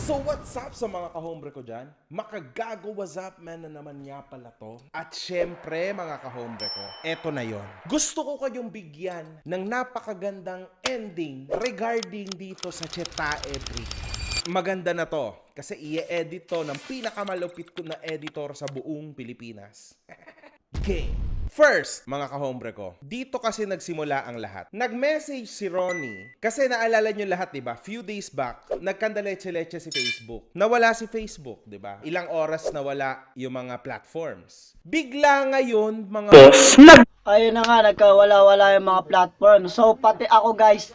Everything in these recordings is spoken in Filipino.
So what's up sa mga kahombre ko dyan? Makagago, what's up man na naman nga pala to. At syempre mga kahombre ko, eto na yon. Gusto ko kayong bigyan ng napakagandang ending regarding dito sa Chetae Brick. Maganda na to kasi i-edit to ng pinakamalupit ko na editor sa buong Pilipinas. Okay. First, mga kahombre ko, dito kasi nagsimula ang lahat. Nag-message si Ronnie, kasi naalala nyo lahat, diba? Few days back, nagkandaleche-leche si Facebook. Nawala si Facebook, diba? Ilang oras nawala yung mga platforms. Bigla ngayon, mga... Ayun na nga, nagkawala-wala yung mga platform. So, pati ako guys,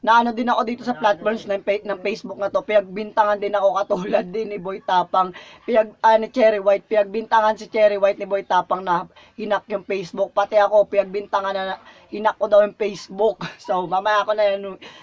naano din ako dito sa platforms ng Facebook na to. Piyagbintangan din ako katulad din ni Boy Tapang. Ni Cherry White. Piyagbintangan si Cherry White ni Boy Tapang na hinak yung Facebook. Pati ako, piyagbintangan na hinak ko daw yung Facebook. So, mamaya ko na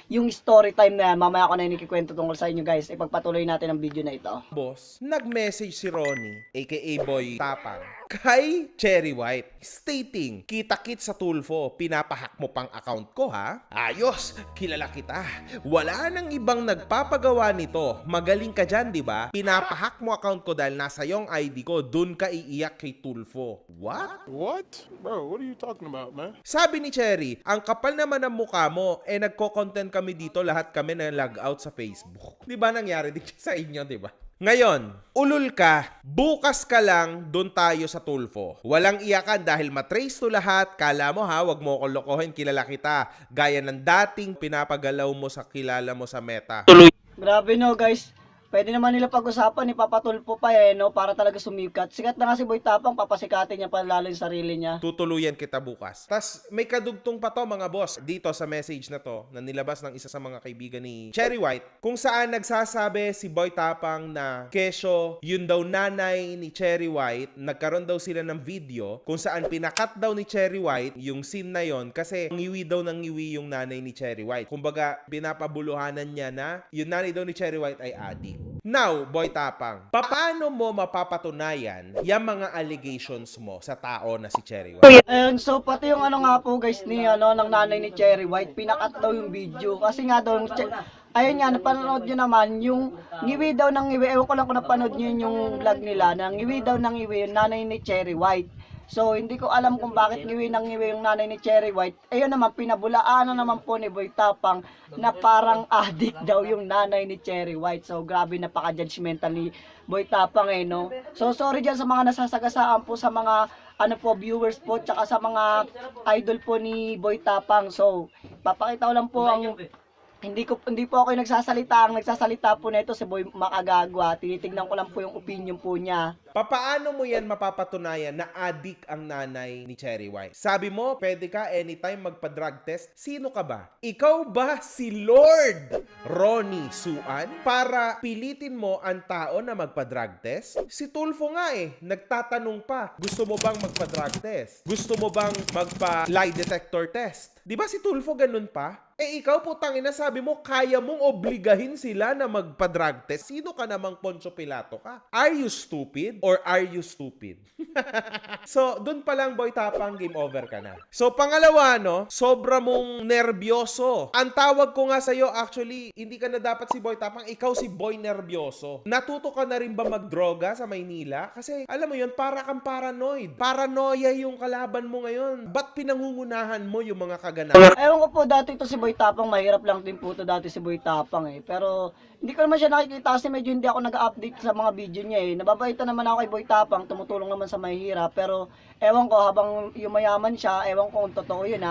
yung story time na yan. Mamaya ko na yung ikikwento tungkol sa inyo guys. Ipagpatuloy natin ang video na ito. Boss, nag-message si Ronnie, aka Boy Tapang, kay Cherry White, stating, kita-kit sa Tulfo, pinapahack mo pang account ko ha? Ayos, kilala kita. Wala nang ibang nagpapagawa nito. Magaling ka dyan, di ba? Pinapahack mo account ko dahil nasa yung ID ko, dun ka iiyak kay Tulfo. What? What? Bro, what are you talking about, man? Sabi ni Cherry, ang kapal naman ng mukha mo, nagko-content kami dito, lahat kami na log out sa Facebook. Di ba nangyari din sa inyo, di ba? Ngayon, ulul ka, bukas ka lang, doon tayo sa Tulfo. Walang iyakan dahil matrace to lahat. Kala mo ha, wag mo ko lokohin, kilala kita. Gaya ng dating pinapagalaw mo sa kilala mo sa Meta. Grabe no guys. Pwede naman nila pag-usapan, ipapatulpo pa no, para talaga sumikat. Sikat na nga si Boy Tapang, papasikatin niya pa lalo yung sarili niya. Tutuluyan kita bukas. Tas may kadugtong pa to mga boss dito sa message na to na nilabas ng isa sa mga kaibigan ni Cherry White kung saan nagsasabi si Boy Tapang na kesyo yun daw nanay ni Cherry White. Nagkaroon daw sila ng video kung saan pinakat daw ni Cherry White yung scene na yon kasi ngiwi daw ng ngiwi yung nanay ni Cherry White. Kumbaga pinapabuluhanan niya na yung nanay daw ni Cherry White ay addict. Now, Boy Tapang, paano mo mapapatunayan yung mga allegations mo sa tao na si Cherry White? And so pati yung ano nga po guys ni ng nanay ni Cherry White, pinakat daw yung video kasi nga daw ayun nga, napanood nyo naman yung ngiwi daw ng ngiwi, ewan ko lang kung napanood nyo yung vlog nila, na ngiwi daw ng ngiwi yung nanay ni Cherry White. So, hindi ko alam kung bakit ngiwi ng ngiwi yung nanay ni Cherry White. Ayun naman, pinabulaan na naman po ni Boy Tapang na parang addict daw yung nanay ni Cherry White. So, grabe, napaka-judgmental ni Boy Tapang no. So, sorry dyan sa mga nasasagasaan po sa mga viewers po, tsaka sa mga idol po ni Boy Tapang. So, papakita ko lang po ang hindi po ako yung nagsasalita. Ang nagsasalita po nito si Boy Makagagwa. Tinitignan ko lang po yung opinion po niya. Papaano mo yan mapapatunayan na addict ang nanay ni Cherry White? Sabi mo, pwede ka anytime magpa-drug test. Sino ka ba? Ikaw ba si Lord Ronnie Suan? Para pilitin mo ang tao na magpa-drug test? Si Tulfo nga nagtatanong pa. Gusto mo bang magpa-drug test? Gusto mo bang magpa-lie detector test? Di ba si Tulfo ganun pa? Ikaw putang ina, sabi mo, kaya mong obligahin sila na magpa-drug test. Sino ka namang Poncio Pilato ka? Are you stupid? Or are you stupid? So, dun pa lang Boy Tapang, game over ka na. So, pangalawa, sobra mong nervyoso. Ang tawag ko nga sa'yo, actually, hindi ka na dapat si Boy Tapang, ikaw si Boy Nervyoso. Natuto ka na rin ba magdroga sa Maynila? Kasi, alam mo yun, para kang paranoid. Paranoia yung kalaban mo ngayon. Ba't pinangungunahan mo yung mga kaganapan? Ewan ko po, dati ito si Boy Tapang, mahirap lang din po ito dati si Boy Tapang Pero, hindi ko naman siya nakikita kasi medyo hindi ako nag-update sa mga video niya Nababaitan naman ako kay Boy Tapang, tumutulong naman sa mahihirap. Pero, ewan ko, habang yumayaman siya, ewan ko kung totoo yun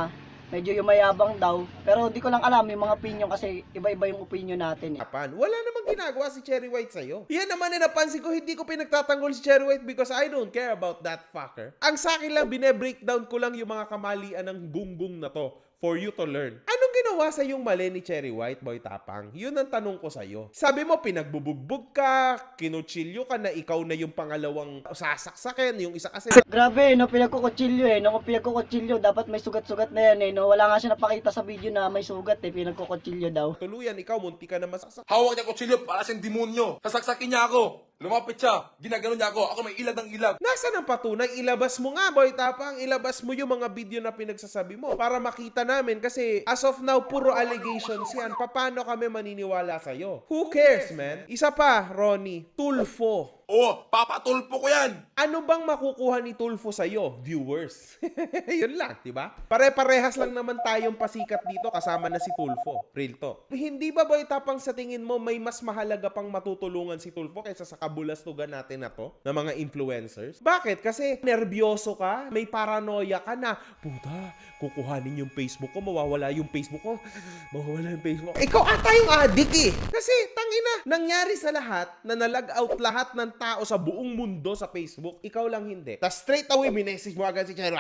medyo yumayabang daw. Pero di ko lang alam yung mga opinion kasi iba-iba yung opinion natin Wala namang ginagawa si Cherry White sa'yo. Yan naman napansin ko, hindi ko pinagtatanggol si Cherry White because I don't care about that fucker. Ang sa akin lang, bine-breakdown ko lang yung mga kamalian ng gunggong na to for you to learn. Anong ginawa sa yung mali ni Cherry White, Boy Tapang? Yun ang tanong ko sa'yo. Sabi mo, pinagbubugbog ka, kinuchilyo ka na ikaw na yung pangalawang sasaksakin, yung isa kasi... Grabe, pinagkukutsilyo Kung pinagkukutsilyo, dapat may sugat-sugat na yan Wala nga siya napakita sa video na may sugat pinagkukutsilyo daw. Tuluyan, ikaw, munti ka na masaksak. Hawak niya kutsilyo para siyang demonyo. Sasaksakin niya ako. Lumapit siya, ginagano niya ako may ilag ng ilag. Nasaan ang patunay? Ilabas mo nga, Boy Tapang. Ilabas mo yung mga video na pinagsasabi mo para makita namin. Kasi as of now, puro allegations yan. Paano kami maniniwala sa'yo? Who cares, man? Isa pa, Ronnie, Tulfo. Oo, papatulpo ko yan. Ano bang makukuha ni Tulfo sa'yo? Viewers. Yun lang, di ba? Pare-parehas lang naman tayong pasikat dito kasama na si Tulfo. Real talk. Hindi ba, Boy Tapang, sa tingin mo may mas mahalaga pang matutulungan si Tulfo kaysa sa kabulastugan natin na to, na mga influencers? Bakit? Kasi nervyoso ka, may paranoia ka na, puta, kukuhanin yung Facebook ko, mawawala yung Facebook ko, mawawala yung Facebook ko. Ikaw ata yung addict eh. Kasi, tangina, nangyari sa lahat na nalag out lahat ng tao sa buong mundo sa Facebook, ikaw lang hindi. Tas straight away, minessage mo agad si Chero,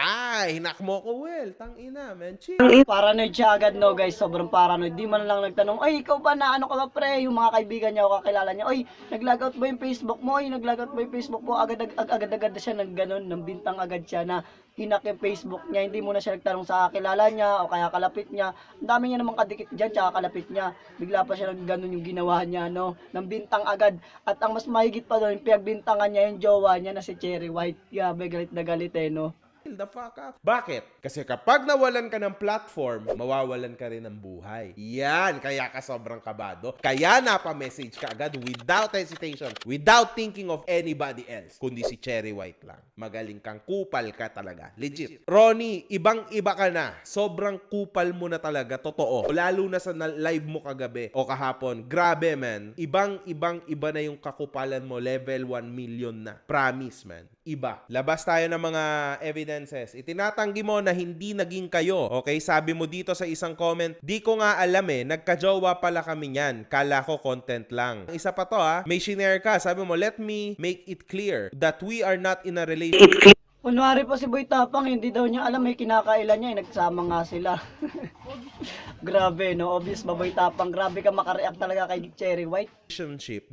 hinak mo ko, well, tangina, man, chill. Paranoid siya agad, no guys, sobrang paranoid. Di man lang nagtanong, ay ikaw ba na ano ka ba pre? Yung mga kaibigan niya o kakilala niya, oy, nag-logout ba yung Facebook mo? Oy, nag-logout ba yung Facebook mo? Agad-agad siya ng ganun, ng bintang agad siya na hinak yung Facebook niya. Hindi muna siya nagtanong sa kakilala niya o kaya kalapit niya. Ang dami niya namang kadikit dyan, tsaka kalapit niya. Bigla pa siya ganun yung ginawa niya, no? Ng bintang agad. At ang mas mahigit pa doon, pinagbintangan niya yung jowa niya na si Cherry White. Gabi, galit na galit eh, no? The fuck up. Bakit? Kasi kapag nawalan ka ng platform, mawawalan ka rin ng buhay. Yan, kaya ka sobrang kabado. Kaya napa-message ka agad without hesitation, without thinking of anybody else, kundi si Cherry White lang. Magaling kang kupal ka talaga. Legit. Ronnie, ibang-iba ka na. Sobrang kupal mo na talaga. Totoo. Lalo na sa live mo kagabi o kahapon. Grabe, man. Iba na yung kakupalan mo. Level 1 million na. Promise, man. Iba. Labas tayo ng mga evidences. Itinatanggi mo na hindi naging kayo. Okay? Sabi mo dito sa isang comment, di ko nga alam eh, nagkajowa pala kami niyan. Kala ko content lang. Isa pa to may shinare ka. Sabi mo, let me make it clear that we are not in a relationship. Kunwari pa si Boy Tapang, hindi daw niya alam may kinakailan niya, nagsama nga sila. Grabe, no? Obvious ba Boy Tapang? Grabe ka makareact talaga kay Cherry White.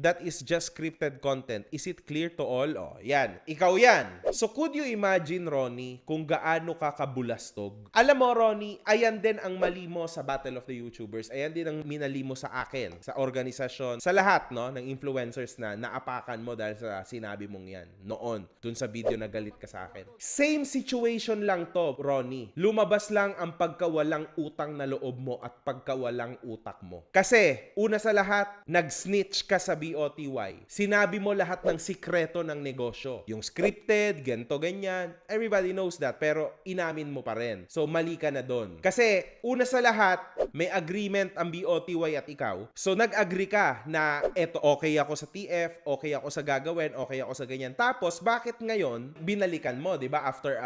That is just scripted content. Is it clear to all? Oh, yan. Ikaw yan. So, could you imagine, Ronnie, kung gaano ka kabulastog? Alam mo, Ronnie, ayan din ang mali mo sa Battle of the YouTubers. Ayan din ang minali mo sa akin, sa organisasyon, sa lahat, no, ng influencers na naapakan mo dahil sa sinabi mong yan noon, dun sa video na galit ka sa akin. Same situation lang to, Ronnie. Lumabas lang ang pagkawalang utang na loob mo at pagkawalang utak mo. Kasi, una sa lahat, nag-snitch ka sa BOTY. Sinabi mo lahat ng sikreto ng negosyo. Yung scripted, ganto ganyan. Everybody knows that. Pero inamin mo pa rin. So, mali ka na doon. Kasi, una sa lahat, may agreement ang BOTY at ikaw. So, nag-agree ka na eto, okay ako sa TF, okay ako sa gagawin, okay ako sa ganyan. Tapos, bakit ngayon, binalikan mo, di ba? After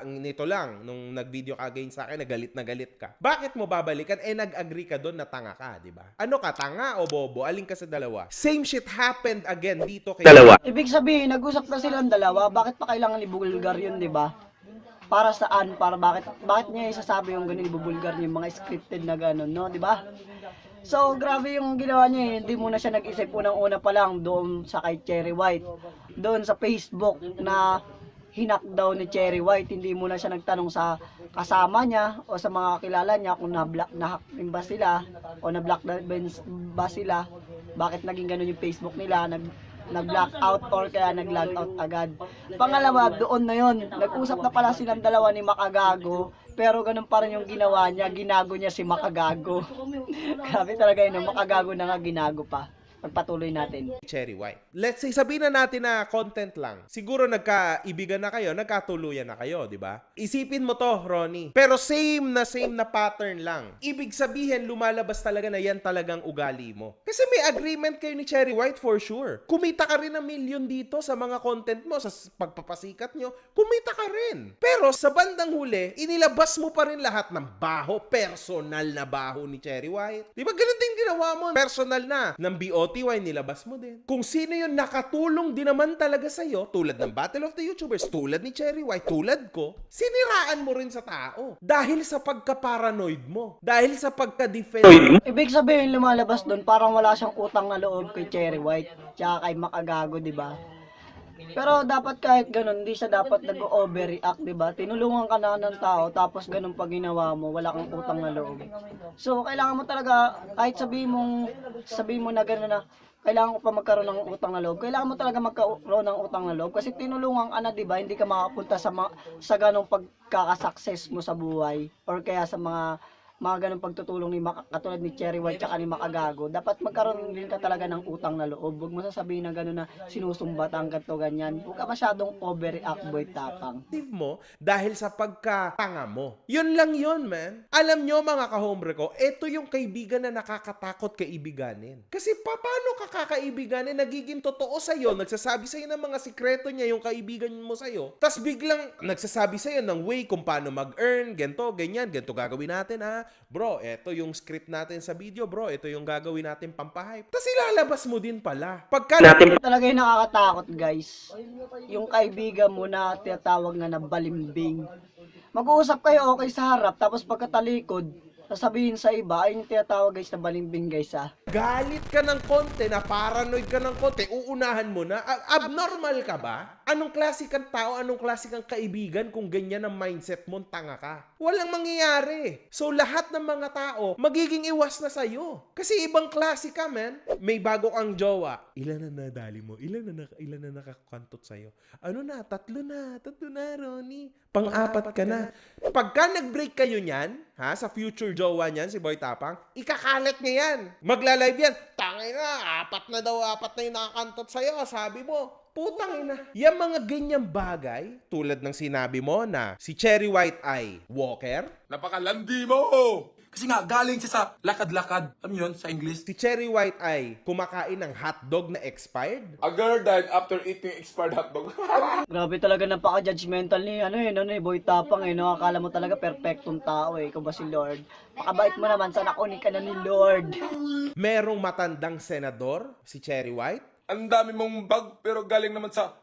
nito lang, nung nag-video ka against sa akin, na galit ka. Bakit mo babalikan? Nag-agree ka doon na tanga ka, di ba? Ano ka, tanga o bobo? Alin ka sa dalawa? Same shit happened again dito kay dalawa. Ibig sabihin, nag-usap na silang dalawa, bakit pa kailangan ibulgar yun, di ba? Para saan? Para bakit niya isasabi yung ganun, ibubulgar niya yung mga scripted na ganun, no? Di ba? So, grabe yung ginawa niya. Hindi muna siya nag-isip unang-una pa lang doon sa kay Cherry White. Doon sa Facebook na hinak daw ni Cherry White. Hindi muna siya nagtanong sa kasama niya o sa mga kilala niya kung na-hack ba sila o na-block ba sila. Bakit naging ganun yung Facebook nila, nag-block out or kaya nag-log out agad. Pangalawa, doon na yon, nag-usap na pala silang dalawa ni Makagago, pero ganun pa rin yung ginawa niya, ginago niya si Makagago. Grabe talaga yun, Makagago na nga ginago pa. Pagpatuloy natin. Cherry White. Let's say, sabihin na natin na content lang. Siguro nagkaibigan na kayo, nagkatuluyan na kayo, di ba? Isipin mo to, Ronnie. Pero same na pattern lang. Ibig sabihin, lumalabas talaga na yan talagang ugali mo. Kasi may agreement kayo ni Cherry White for sure. Kumita ka rin ng million dito sa mga content mo, sa pagpapasikat nyo, kumita ka rin. Pero sa bandang huli, inilabas mo pa rin lahat ng personal na baho ni Cherry White. Di ba ganun din ginawa mo? Personal na, ng BOTY, nilabas mo din. Kung sino yun nakatulong din naman talaga sa'yo, tulad ng Battle of the YouTubers, tulad ni Cherry White, tulad ko, siniraan mo rin sa tao. Dahil sa pagka-paranoid mo. Dahil sa pagka-defend. Ibig sabihin, lumalabas doon, parang wala siyang utang na loob kay Cherry White, tsaka kay Makagago, di ba? Pero dapat kahit ganun, hindi siya dapat nag-overreact, di ba? Tinulungan ka na ng tao, tapos ganun pag ginawa mo, wala kang utang na loob. So, kailangan mo talaga, kahit sabihin mo na gano'n na, kailangan ko pa magkaroon ng utang na loob. Kailangan mo talaga magkaroon ng utang na loob kasi tinulungan ka na, di ba? Hindi ka makapunta sa ganong pagkakasuccess mo sa buhay or kaya sa mga ganong pagtutulong katulad ni Cherry White tsaka ni Makagago. Dapat magkaroon din ka talaga ng utang na loob. Huwag mo sasabihin na gano'n na sinusumbatan ka to ganyan. Huwag ka masyadong overreact, boy tapang. Mo dahil sa pagkatanga mo. Yun lang yun, man. Alam nyo mga ka-hombre ko, ito yung kaibigan na nakakatakot kaibiganin. Kasi paano ka kakaibiganin, nagiging totoo sa'yo, nagsasabi sa'yo ng mga sikreto niya yung kaibigan mo sa'yo, tas biglang nagsasabi sa'yo ng way kung paano mag-earn, ganito, ganyan, ganito gagawin natin ha. Bro, ito yung script natin sa video, bro, ito yung gagawin natin pampahype. Tas ilalabas mo din pala. Pagka Talaga yung nakakatakot, guys. Yung kaibigan mo na tinatawag na balimbing. Mag-uusap kayo okay sa harap, tapos pagkatalikod, sasabihin sa iba, ay yung tinatawag guys na balimbing guys ah. galit ka ng konti, na paranoid ka ng konti, uunahan mo na, abnormal ka ba? Anong klase kang tao, anong klase kang kaibigan kung ganyan ang mindset mo, tanga ka? Walang mangyayari. So lahat ng mga tao, magiging iwas na sa'yo. Kasi ibang klase ka, man. May bago kang jowa. Ilan na nadali mo? Ilan na nakakantot sa'yo? Ano na? Tatlo na, Ronnie. Pang-apat ka na. Pagka nag-break kayo niyan, sa future jowa niyan, si Boy Tapang, ikakalat niya yan. Magla-live yan. Tangay na, apat na yung nakakantot sa'yo. Sabi mo, putang ina. Yung mga ganyang bagay, tulad ng sinabi mo na si Cherry White ay walker, Napakalandi mo! Kasi nga, galing siya sa lakad-lakad. Alam yun, sa English? si Cherry White ay kumakain ng hotdog na expired, A girl died after eating expired hotdog. Grabe talaga napaka-judgmental ni Boy Tapang no. Akala mo talaga perfectong tao Ikaw ba si Lord? Pakabait mo naman, sana kunin ka na ni Lord. merong matandang senador, si Cherry White, Ang dami mong bag, pero galing naman sa...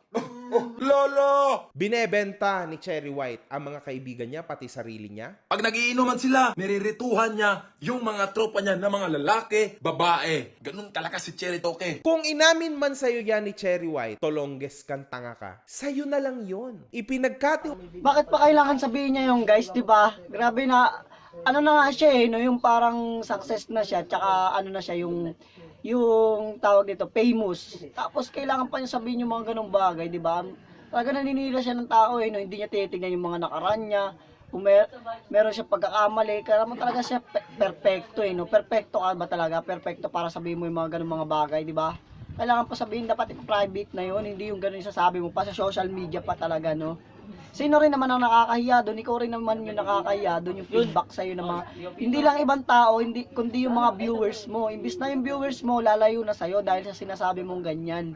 Lolo! binebenta ni Cherry White ang mga kaibigan niya, pati sarili niya. Pag nagiinuman sila, nirirituhan niya yung mga tropa niya na mga lalaki, babae. Ganun talaga si Cherry Toke. Kung inamin man sa'yo yan ni Cherry White, tolongges kang tanga ka, sa'yo na lang yon. Ipinagkati Bakit pa kailangan sabihin niya yung guys, di ba? Grabe na, ano na nga siya no, yung parang success na siya, tsaka ano na siya, yung tawag dito, famous. Tapos kailangan pa niya sabihin yung mga ganong bagay, di ba? Talaga naninira siya ng tao no, hindi niya titignan yung mga nakaraan niya. Kung meron siya pagkakamali, kaya naman talaga siya perfecto no. Perfecto ka ba talaga? Perfecto para sabihin mo yung mga ganong mga bagay, di ba? Kailangan pa sabihin, dapat private na yun, hindi yung gano'n yung sasabi mo pa sa social media pa talaga, no? Sino rin naman ang nakakahiya doon? Ikaw rin naman yung nakakahiya doon, yung feedback sa'yo ng mga, hindi lang ibang tao, kundi yung mga viewers mo. Imbis na yung viewers mo, lalayo na sa'yo dahil sa sinasabi mong ganyan.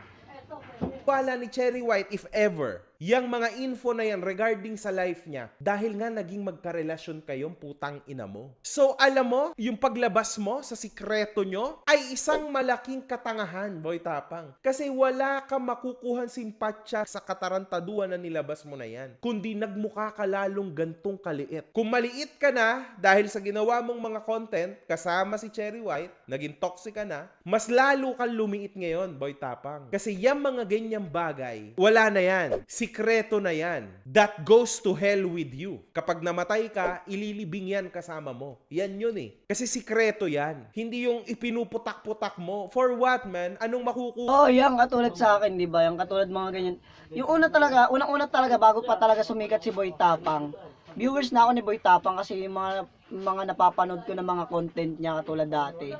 wala ni Cherry White, if ever, yang mga info na yan regarding sa life niya, dahil nga naging magkarelasyon kayong putang ina mo. So, alam mo, yung paglabas mo sa sikreto nyo ay isang malaking katangahan, Boy Tapang. Kasi wala ka makukuhan simpatya sa katarantaduan na nilabas mo na yan. Kundi nagmukha ka lalong gantong kaliit. Kung maliit ka na, dahil sa ginawa mong mga content, kasama si Cherry White, naging toxic ka na, mas lalo kang lumiit ngayon, Boy Tapang. Kasi yung mga ganyang bagay, wala na yan. Sikreto na yan. That goes to hell with you. Kapag namatay ka, ililibing yan kasama mo. Yan yun Kasi sikreto yan. Hindi yung ipinuputak-putak mo. For what, man? Anong makukuha? Oh, yan katulad sa akin, di ba? Yung katulad mga ganyan. Yung unang-una talaga, bago pa talaga sumikat si Boy Tapang, viewers na ako ni Boy Tapang kasi yung mga napapanood ko ng mga content niya katulad dati.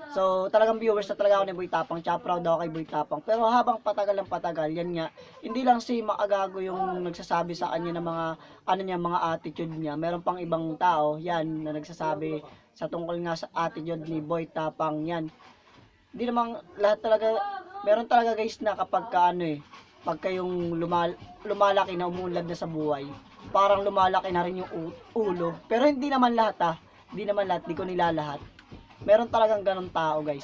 So, talagang viewers na talaga ako ni Boy Tapang, tsaka proud ako kay Boy Tapang. Pero habang patagal ng patagal, yan nga, hindi lang si Makagago yung nagsasabi sa kanya ng mga attitude niya. Meron pang ibang tao, yan, na nagsasabi sa tungkol nga sa attitude ni Boy Tapang, yan. Hindi namang lahat talaga, meron talaga guys na kapag pagka yung lumalaki na umunlad na sa buhay, parang lumalaki na rin yung ulo. Pero hindi naman lahat hindi naman lahat, di ko nilalahat. Meron talagang ganun tao guys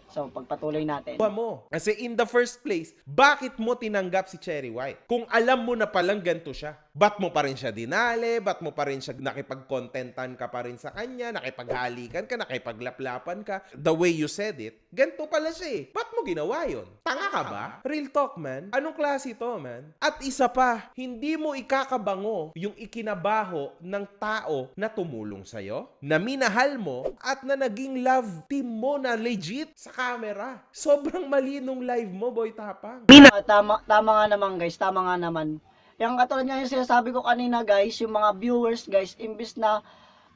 So, pagpatuloy natin. Mo. Kasi in the first place, bakit mo tinanggap si Cherry White? Kung alam mo na palang ganito siya. Ba't mo pa rin siya dinali? Ba't mo pa rin siya nakipag-contentan ka pa rin sa kanya? Nakipaghalikan ka? Nakipaglaplapan ka? The way you said it, ganito pala siya eh. Ba't mo ginawa yun? Tanga ka ba? Real talk, man. Anong klase to, man? At isa pa, hindi mo ikakabango yung ikinabaho ng tao na tumulong sa'yo, na minahal mo, at na naging love team mo na legit sa camera. Sobrang mali nung live mo, Boy Tapang. Tama nga naman guys, tama nga naman. Yung katulad nga yung sinasabi ko kanina guys, yung mga viewers guys, imbis na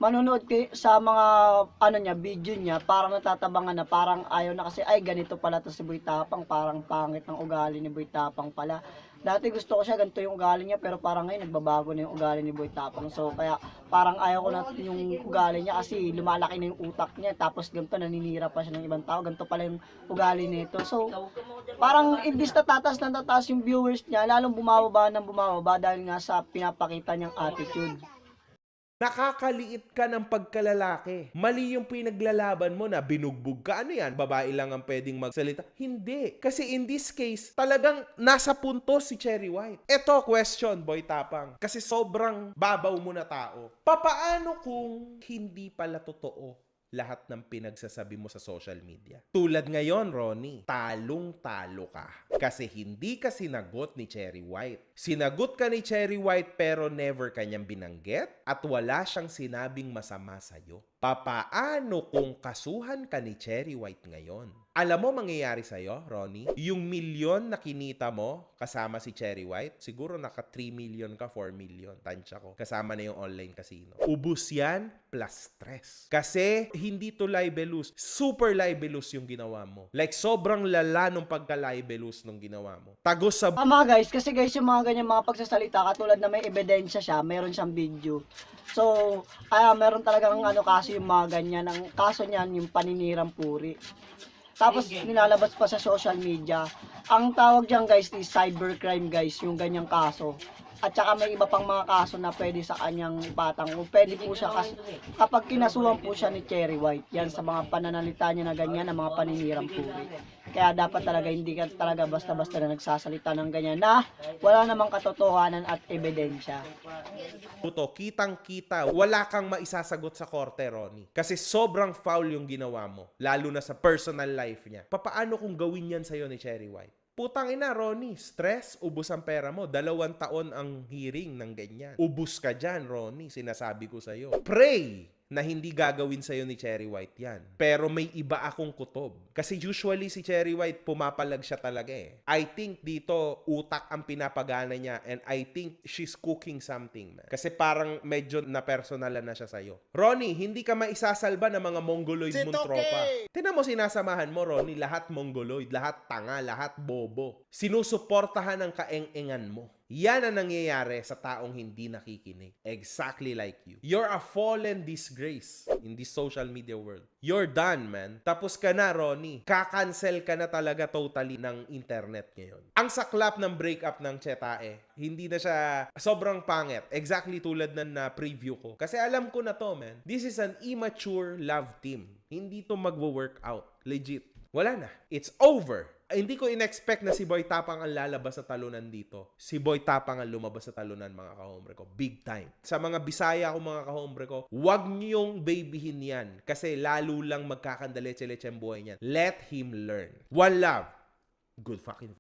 manonood sa mga video niya, parang natatabangan na, parang ayaw na kasi, ay ganito pala to si Boy Tapang, parang pangit ng ugali ni Boy Tapang pala. Dati gusto ko siya, ganito yung ugali niya, pero parang ngayon nagbabago na yung ugali ni Boy Tapang. So kaya parang ayaw ko na yung ugali niya kasi lumalaki na yung utak niya, tapos ganito naninira pa siya ng ibang tao, ganito pala yung ugali nito. So parang imbis na tataas yung viewers niya, lalong bumababa dahil nga sa pinapakita niyang attitude. Nakakaliit ka ng pagkalalaki. Mali yung pinaglalaban mo na binugbog ka. Ano yan? Babae lang ang pwedeng magsalita. Hindi. Kasi in this case, talagang nasa punto si Cherry White. Eto, question, Boy Tapang. Kasi sobrang babaw mo na tao. Papaano kung hindi pala totoo lahat ng pinagsasabi mo sa social media? Tulad ngayon, Ronnie, talong-talo ka. Kasi hindi ka sinagot ni Cherry White. Sinagot ka ni Cherry White pero never kanyang binanggit at wala siyang sinabing masama sa'yo. Papaano kung kasuhan ka ni Cherry White ngayon? Alam mo mangyayari sa'yo, Ronnie? Yung milyon na kinita mo kasama si Cherry White, siguro naka 3 million ka, 4 million. Tansya ko. Kasama na yung online casino. Ubus yan plus stress. Kasi hindi to libelous. Super libelous yung ginawa mo. Like sobrang lala nung pagka-libelous nung ginawa mo. Tagos sa... Tama guys, kasi guys yung mga ganyan mga pagsasalita, katulad na may ebidensya siya, meron siyang video. So, meron talagang kaso yung mga ganyan. Ang kaso niyan, yung paninirang puri. Tapos nilalabas pa sa social media. Ang tawag diyan guys is cybercrime guys, yung ganyang kaso. At saka may iba pang mga kaso na pwede sa kanyang ipatang. O pwede po siya kapag kinasuhan po siya ni Cherry White. Yan sa mga pananalita niya na ganyan, na mga paninirang puri. Kaya dapat talaga hindi ka talaga basta-basta na nagsasalita ng ganyan na wala namang katotohanan at ebidensya. Puto, kitang-kita, wala kang maisasagot sa korte, Ronnie. Kasi sobrang foul yung ginawa mo, lalo na sa personal life niya. Papaano kung gawin yan sa'yo ni Cherry White? Putang ina, Ronnie, stress, ubus ang pera mo. 2 taon ang hearing ng ganyan. Ubus ka dyan, Ronnie, sinasabi ko sa'yo. Pray na hindi gagawin sa'yo ni Cherry White yan. Pero may iba akong kutob. Kasi usually si Cherry White, pumapalag siya talaga eh. I think dito, utak ang pinapagana niya and I think she's cooking something, man. Kasi parang medyo na-personalan na siya sa'yo. Ronnie, hindi ka maisasalba ng mga mongoloid mong tropa. Tingnan mo sinasamahan mo, Ronnie, lahat mongoloid, lahat tanga, lahat bobo. Sinusuportahan ang kaeng-engan mo. Yan ang nangyayari sa taong hindi nakikinig. Exactly like you. You're a fallen disgrace in this social media world. You're done, man. Tapos ka na, Ronnie. Kakancel ka na talaga totally ng internet ngayon. Ang saklap ng breakup ng Chetae, hindi na siya sobrang pangit. Exactly tulad ng na-preview ko. Kasi alam ko na to, man. This is an immature love team. Hindi to magwo-work out. Legit. Wala na. It's over. Hindi ko in-expect na si Boy Tapang ang lalabas sa talunan dito. Si Boy Tapang ang lumabas sa talunan, mga kahombre ko. Big time. Sa mga Bisaya ko, mga kahombre ko, huwag niyong babyhin yan. Kasi lalo lang magkakandaletse-letse ang buhay niyan. Let him learn. One love. Good fucking